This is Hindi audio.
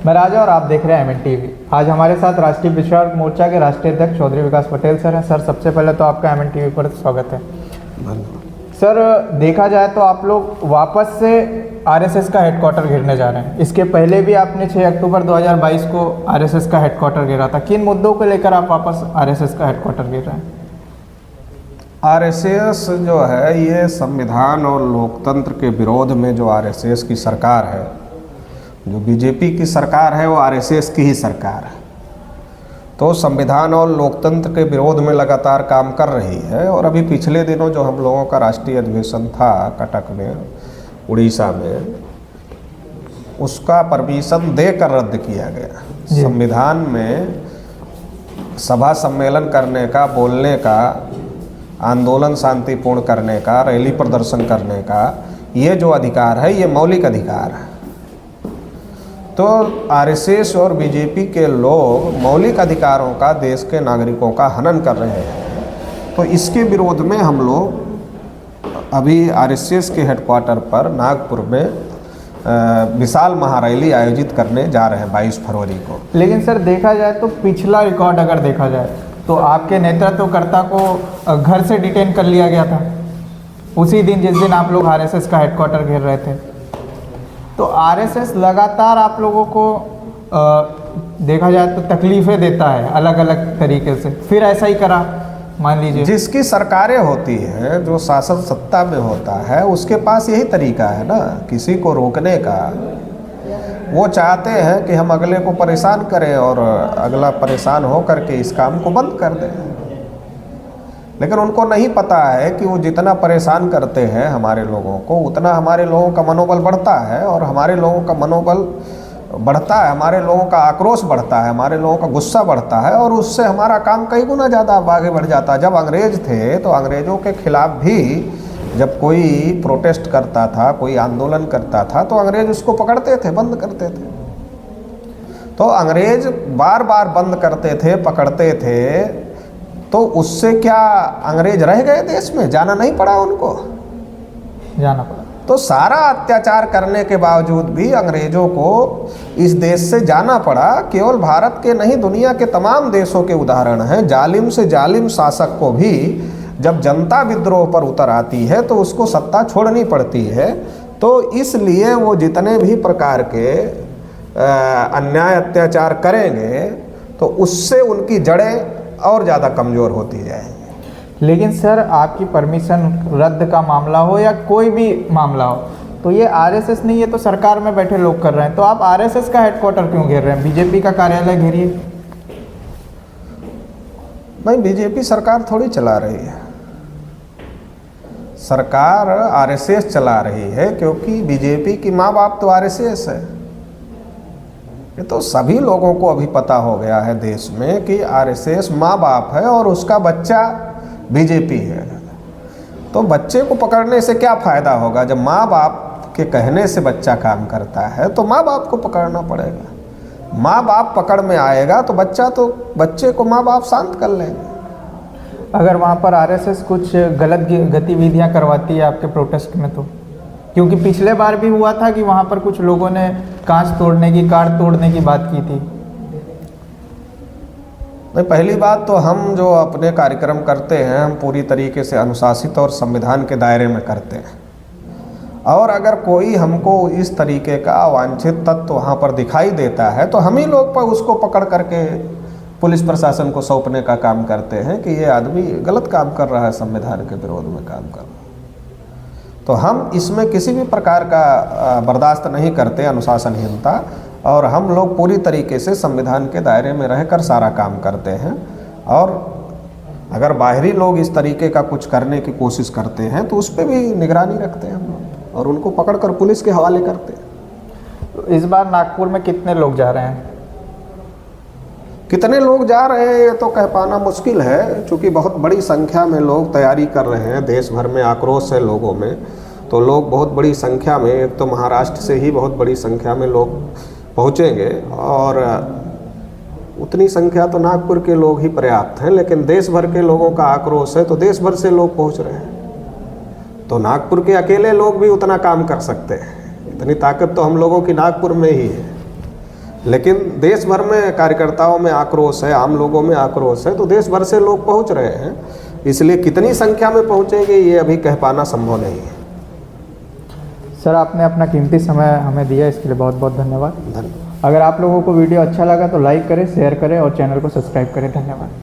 मैं राजा और आप देख रहे हैं MN TV। आज हमारे साथ राष्ट्रीय पिछड़ा वर्ग मोर्चा के राष्ट्रीय अध्यक्ष चौधरी विकास पटेल सर हैं। सर, सबसे पहले तो आपका MN TV पर स्वागत है। सर, देखा जाए तो आप लोग वापस से RSS का हेडक्वार्टर घेरने जा रहे हैं। इसके पहले भी आपने 6 अक्टूबर 2022 को RSS का हेडक्वार्टर घेरा था। किन मुद्दों को लेकर आप वापस RSS का हेडक्वार्टर घेर रहे हैं? RSS जो है ये संविधान और लोकतंत्र के विरोध में जो RSS की सरकार है, जो बीजेपी की सरकार है, वो RSS की ही सरकार है। तो संविधान और लोकतंत्र के विरोध में लगातार काम कर रही है। और अभी पिछले दिनों जो हम लोगों का राष्ट्रीय अधिवेशन था कटक में, उड़ीसा में, उसका परमिशन देकर रद्द किया गया। संविधान में सभा सम्मेलन करने का, बोलने का, आंदोलन शांतिपूर्ण करने का, रैली प्रदर्शन करने का, ये जो अधिकार है ये मौलिक अधिकार है। तो RSS और बीजेपी के लोग मौलिक अधिकारों का, देश के नागरिकों का हनन कर रहे हैं। तो इसके विरोध में हम लोग अभी RSS के हेडक्वार्टर पर नागपुर में विशाल महारैली आयोजित करने जा रहे हैं 22 फरवरी को। लेकिन सर, देखा जाए तो पिछला रिकॉर्ड अगर देखा जाए तो आपके नेतृत्वकर्ता को घर से डिटेन कर लिया गया था उसी दिन जिस दिन आप लोग RSS का हेडक्वार्टर घेर रहे थे। तो RSS लगातार आप लोगों को देखा जाए तो तकलीफ़ें देता है अलग अलग तरीके से। फिर ऐसा ही करा, मान लीजिए। जिसकी सरकारें होती हैं, जो शासन सत्ता में होता है, उसके पास यही तरीका है ना किसी को रोकने का। वो चाहते हैं कि हम अगले को परेशान करें और अगला परेशान हो करके इस काम को बंद कर दें। लेकिन उनको नहीं पता है कि वो जितना परेशान करते हैं हमारे लोगों को, उतना हमारे लोगों का मनोबल बढ़ता है। और हमारे लोगों का मनोबल बढ़ता है, हमारे लोगों का आक्रोश बढ़ता है, हमारे लोगों का गुस्सा बढ़ता है, और उससे हमारा काम कई गुना ज़्यादा आगे बढ़ जाता है। जब अंग्रेज थे तो अंग्रेज़ों के खिलाफ भी जब कोई प्रोटेस्ट करता था, कोई आंदोलन करता था, तो अंग्रेज उसको पकड़ते थे, बंद करते थे। तो अंग्रेज बार बार बंद करते थे, पकड़ते थे, तो उससे क्या अंग्रेज रह गए देश में? जाना नहीं पड़ा उनको, जाना पड़ा। तो सारा अत्याचार करने के बावजूद भी अंग्रेजों को इस देश से जाना पड़ा। केवल भारत के नहीं, दुनिया के तमाम देशों के उदाहरण हैं। जालिम से जालिम शासक को भी जब जनता विद्रोह पर उतर आती है तो उसको सत्ता छोड़नी पड़ती है। तो इसलिए वो जितने भी प्रकार के अन्याय अत्याचार करेंगे तो उससे उनकी जड़ें और ज़्यादा कमज़ोर होती जाएंगी। लेकिन सर, आपकी परमिशन रद्द का मामला हो या कोई भी मामला हो, तो ये RSS नहीं, ये तो सरकार में बैठे लोग कर रहे हैं। तो आप RSS का हेडक्वार्टर क्यों घेर रहे हैं? बीजेपी का कार्यालय घेरिए। नहीं, बीजेपी सरकार थोड़ी चला रही है, सरकार RSS चला रही है, क्योंकि बीजेपी की माँ बाप तो RSS है। ये तो सभी लोगों को अभी पता हो गया है देश में कि RSS माँ बाप है और उसका बच्चा बीजेपी है। तो बच्चे को पकड़ने से क्या फ़ायदा होगा? जब माँ बाप के कहने से बच्चा काम करता है तो माँ बाप को पकड़ना पड़ेगा। माँ बाप पकड़ में आएगा तो बच्चे को माँ बाप शांत कर लेंगे। अगर वहाँ पर RSS कुछ गलत गतिविधियाँ करवाती है आपके प्रोटेस्ट में, तो क्योंकि पिछले बार भी हुआ था कि वहाँ पर कुछ लोगों ने कांच तोड़ने की, कार तोड़ने की बात की थी। नहीं, पहली बात तो हम जो अपने कार्यक्रम करते हैं, हम पूरी तरीके से अनुशासित और संविधान के दायरे में करते हैं। और अगर कोई हमको इस तरीके का अवांछित तत्व वहाँ पर दिखाई देता है तो हम ही लोग पर उसको पकड़ करके पुलिस प्रशासन को सौंपने का काम करते हैं कि ये आदमी गलत काम कर रहा है, संविधान के विरोध में काम कर रहा है। तो हम इसमें किसी भी प्रकार का बर्दाश्त नहीं करते, अनुशासनहीनता। और हम लोग पूरी तरीके से संविधान के दायरे में रहकर सारा काम करते हैं। और अगर बाहरी लोग इस तरीके का कुछ करने की कोशिश करते हैं तो उस पर भी निगरानी रखते हैं हम लोग और उनको पकड़कर पुलिस के हवाले करते हैं। तो इस बार नागपुर में कितने लोग जा रहे हैं? कितने लोग जा रहे हैं ये तो कह पाना मुश्किल है, क्योंकि बहुत बड़ी संख्या में लोग तैयारी कर रहे हैं। देश भर में आक्रोश है लोगों में, तो लोग बहुत बड़ी संख्या में, एक तो महाराष्ट्र से ही बहुत बड़ी संख्या में लोग पहुँचेंगे, और उतनी संख्या तो नागपुर के लोग ही पर्याप्त हैं। लेकिन देश भर के लोगों का आक्रोश है तो देश भर से लोग पहुँच रहे हैं। तो नागपुर के अकेले लोग भी उतना काम कर सकते हैं, इतनी ताकत तो हम लोगों की नागपुर में ही है। लेकिन देश भर में कार्यकर्ताओं में आक्रोश है, आम लोगों में आक्रोश है, तो देश भर से लोग पहुंच रहे हैं। इसलिए कितनी संख्या में पहुंचेंगे ये अभी कह पाना संभव नहीं है। सर आपने अपना कीमती समय हमें दिया, इसके लिए बहुत बहुत धन्यवाद। धन्यवाद। अगर आप लोगों को वीडियो अच्छा लगा तो लाइक करें, शेयर करें और चैनल को सब्सक्राइब करें। धन्यवाद।